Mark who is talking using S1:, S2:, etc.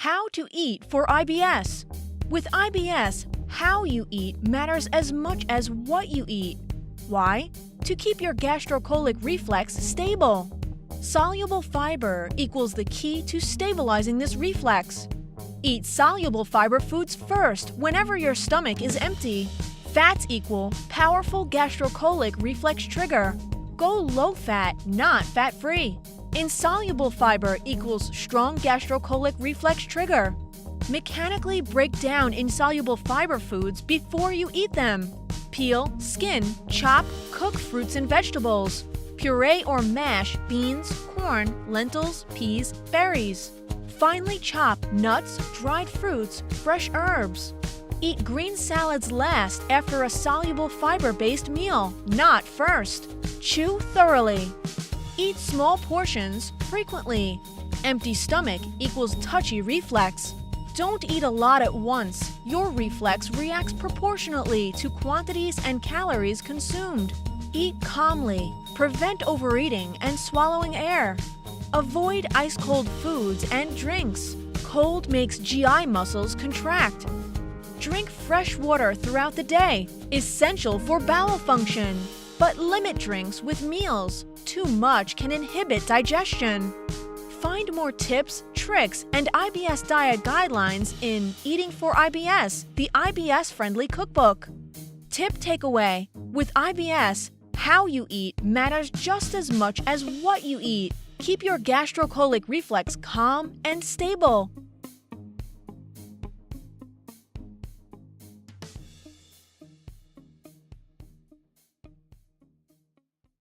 S1: How to eat for IBS. With IBS, how you eat matters as much as what you eat. Why? To keep your gastrocolic reflex stable. Soluble fiber equals the key to stabilizing this reflex. Eat soluble fiber foods first whenever your stomach is empty. Fats equal powerful gastrocolic reflex trigger. Go low-fat, not fat-free. Insoluble fiber equals strong gastrocolic reflex trigger. Mechanically break down insoluble fiber foods before you eat them. Peel, skin, chop, cook fruits and vegetables. Puree or mash beans, corn, lentils, peas, berries. Finely chop nuts, dried fruits, fresh herbs. Eat green salads last after a soluble fiber-based meal, not first. Chew thoroughly. Eat small portions frequently. Empty stomach equals touchy reflex. Don't eat a lot at once. Your reflex reacts proportionately to quantities and calories consumed. Eat calmly. Prevent overeating and swallowing air. Avoid ice-cold foods and drinks. Cold makes GI muscles contract. Drink fresh water throughout the day, essential for bowel function. But limit drinks with meals. Too much can inhibit digestion. Find more tips, tricks, and IBS diet guidelines in Eating for IBS, the IBS-friendly cookbook. Tip takeaway: with IBS, how you eat matters just as much as what you eat. Keep your gastrocolic reflex calm and stable.